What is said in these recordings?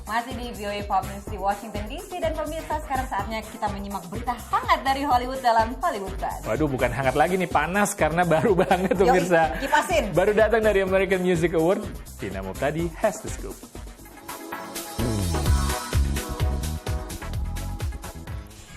Masih di VOA Pop News di Washington DC. Dan pemirsa, sekarang saatnya kita menyimak berita hangat dari Hollywood dalam Hollywood Buzz. Waduh, bukan hangat lagi nih, panas karena baru banget pemirsa. Kipasin. Baru datang dari American Music Award. Tina Muptadi has the scoop.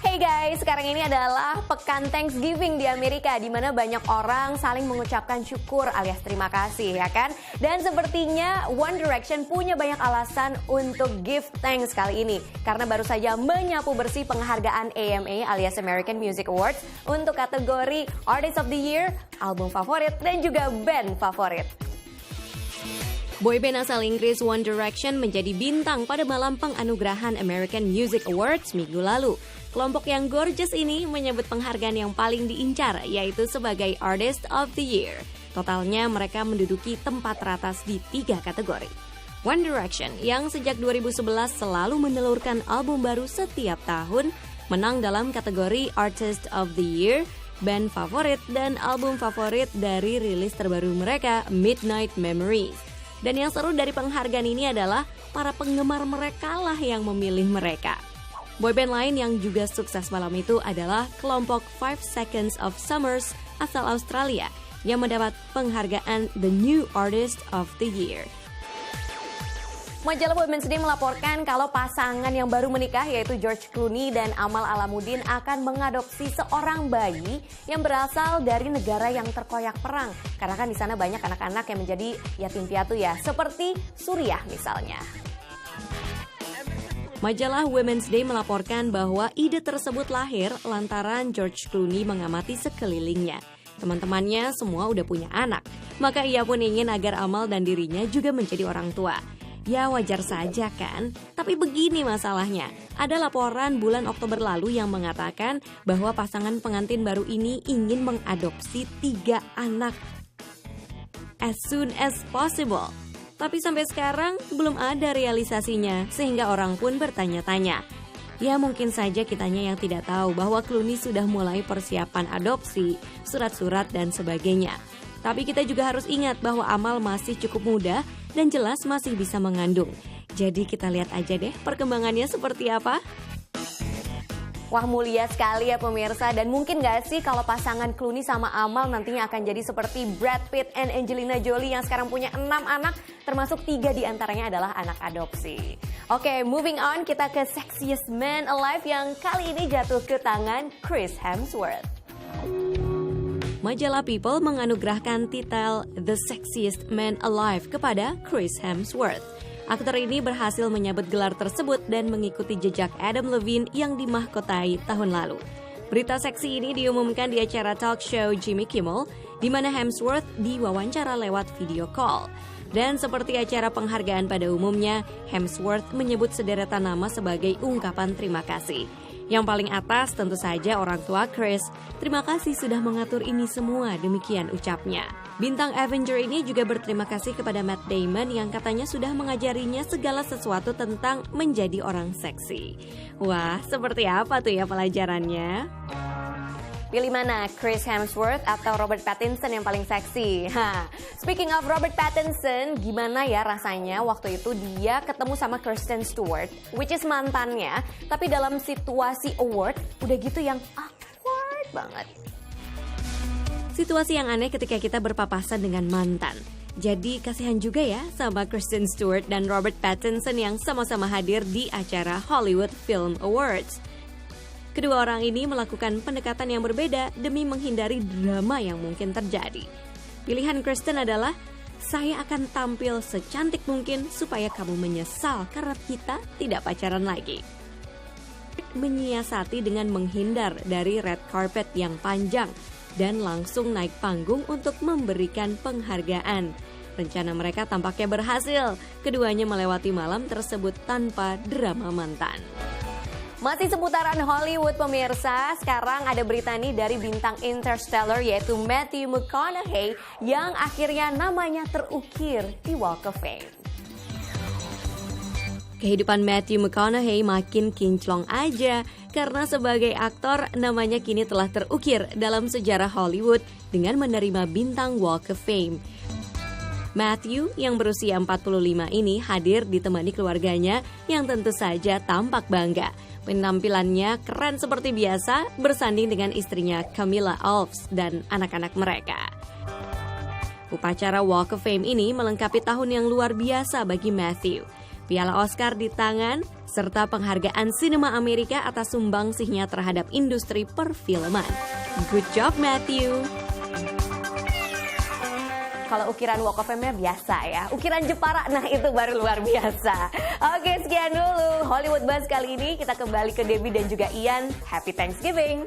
Hey guys, sekarang ini adalah pekan Thanksgiving di Amerika, di mana banyak orang saling mengucapkan syukur alias terima kasih, ya kan? Dan sepertinya One Direction punya banyak alasan untuk give thanks kali ini, karena baru saja menyapu bersih penghargaan AMA alias American Music Awards untuk kategori Artist of the Year, album favorit, dan juga band favorit. Boyband asal Inggris One Direction menjadi bintang pada malam penganugerahan American Music Awards minggu lalu. Kelompok yang gorgeous ini menyebut penghargaan yang paling diincar, yaitu sebagai Artist of the Year. Totalnya mereka menduduki tempat teratas di 3 kategori. One Direction yang sejak 2011 selalu menelurkan album baru setiap tahun, menang dalam kategori Artist of the Year, band favorit, dan album favorit dari rilis terbaru mereka, Midnight Memories. Dan yang seru dari penghargaan ini adalah para penggemar mereka lah yang memilih mereka. Boyband lain yang juga sukses malam itu adalah kelompok 5 Seconds of Summers asal Australia yang mendapat penghargaan The New Artist of the Year. Majalah Women's Day melaporkan kalau pasangan yang baru menikah yaitu George Clooney dan Amal Alamuddin akan mengadopsi seorang bayi yang berasal dari negara yang terkoyak perang. Karena kan di sana banyak anak-anak yang menjadi yatim piatu ya, seperti Suriah misalnya. Majalah Women's Day melaporkan bahwa ide tersebut lahir lantaran George Clooney mengamati sekelilingnya. Teman-temannya semua udah punya anak, maka ia pun ingin agar Amal dan dirinya juga menjadi orang tua. Ya wajar saja kan, tapi begini masalahnya. Ada laporan bulan Oktober lalu yang mengatakan bahwa pasangan pengantin baru ini ingin mengadopsi 3 anak as soon as possible. Tapi sampai sekarang belum ada realisasinya, sehingga orang pun bertanya-tanya. Ya mungkin saja kitanya yang tidak tahu bahwa Clooney sudah mulai persiapan adopsi, surat-surat dan sebagainya. Tapi kita juga harus ingat bahwa Amal masih cukup muda dan jelas masih bisa mengandung. Jadi kita lihat aja deh perkembangannya seperti apa. Wah, mulia sekali ya pemirsa. Dan mungkin gak sih kalau pasangan Clooney sama Amal nantinya akan jadi seperti Brad Pitt and Angelina Jolie yang sekarang punya 6 anak, termasuk 3 diantaranya adalah anak adopsi. Oke, moving on, kita ke Sexiest Man Alive yang kali ini jatuh ke tangan Chris Hemsworth. Majalah People menganugerahkan titel The Sexiest Man Alive kepada Chris Hemsworth. Aktor ini berhasil menyabet gelar tersebut dan mengikuti jejak Adam Levine yang dimahkotai tahun lalu. Berita seksi ini diumumkan di acara talk show Jimmy Kimmel, di mana Hemsworth diwawancara lewat video call. Dan seperti acara penghargaan pada umumnya, Hemsworth menyebut sederetan nama sebagai ungkapan terima kasih. Yang paling atas tentu saja orang tua Chris. Terima kasih sudah mengatur ini semua, demikian ucapnya. Bintang Avenger ini juga berterima kasih kepada Matt Damon yang katanya sudah mengajarinya segala sesuatu tentang menjadi orang seksi. Wah, seperti apa tuh ya pelajarannya? Pilih mana, Chris Hemsworth atau Robert Pattinson yang paling seksi? Speaking of Robert Pattinson, gimana ya rasanya waktu itu dia ketemu sama Kristen Stewart, which is mantannya, tapi dalam situasi award, udah gitu yang awkward banget. Situasi yang aneh ketika kita berpapasan dengan mantan. Jadi kasihan juga ya sama Kristen Stewart dan Robert Pattinson yang sama-sama hadir di acara Hollywood Film Awards. Kedua orang ini melakukan pendekatan yang berbeda demi menghindari drama yang mungkin terjadi. Pilihan Kristen adalah, saya akan tampil secantik mungkin supaya kamu menyesal karena kita tidak pacaran lagi. Menyiasati dengan menghindar dari red carpet yang panjang dan langsung naik panggung untuk memberikan penghargaan. Rencana mereka tampaknya berhasil. Keduanya melewati malam tersebut tanpa drama mantan. Masih seputaran Hollywood pemirsa, sekarang ada berita nih dari bintang Interstellar yaitu Matthew McConaughey yang akhirnya namanya terukir di Walk of Fame. Kehidupan Matthew McConaughey makin kinclong aja karena sebagai aktor namanya kini telah terukir dalam sejarah Hollywood dengan menerima bintang Walk of Fame. Matthew yang berusia 45 ini hadir ditemani keluarganya yang tentu saja tampak bangga. Penampilannya keren seperti biasa bersanding dengan istrinya Camilla Alves dan anak-anak mereka. Upacara Walk of Fame ini melengkapi tahun yang luar biasa bagi Matthew. Piala Oscar di tangan, serta penghargaan sinema Amerika atas sumbangsihnya terhadap industri perfilman. Good job, Matthew! Kalau ukiran Walk of Fame-nya biasa ya. Ukiran Jepara, nah itu baru luar biasa. Oke, sekian dulu Hollywood Buzz kali ini. Kita kembali ke Debbie dan juga Ian. Happy Thanksgiving!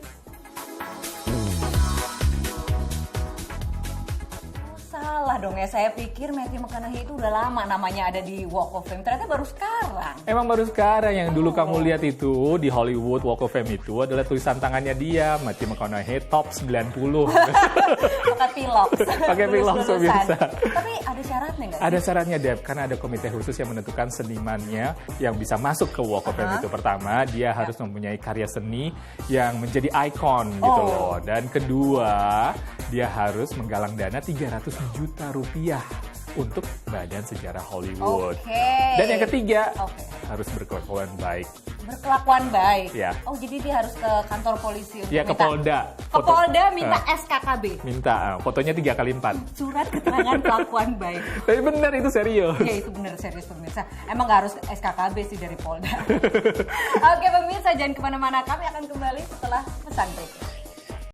Salah dong ya, saya pikir Matthew McConaughey itu udah lama namanya ada di Walk of Fame. Ternyata baru sekarang. Emang baru sekarang, yang dulu kamu lihat itu di Hollywood Walk of Fame itu adalah tulisan tangannya dia, Matthew McConaughey top 90. Pakai pilok. Pakai pilok biasa. Tapi ada syaratnya nggak sih? Ada syaratnya, Deb, karena ada komite khusus yang menentukan senimannya yang bisa masuk ke Walk of Fame itu. Pertama, dia harus mempunyai karya seni yang menjadi ikon gitu loh. Dan kedua, dia harus menggalang dana 300 juta rupiah untuk Badan Sejarah Hollywood. Dan yang ketiga, harus berkelakuan baik. Berkelakuan baik? Ya. Oh, jadi dia harus ke kantor polisi untuk ya, ke Polda. Ke Polda minta SKKB? Minta, fotonya 3x4. Surat keterangan kelakuan baik. Tapi benar, itu serius. Ya, itu benar, serius pemirsa. Emang gak harus SKKB sih dari Polda. Oke pemirsa, jangan kemana-mana. Kami akan kembali setelah pesan berikut.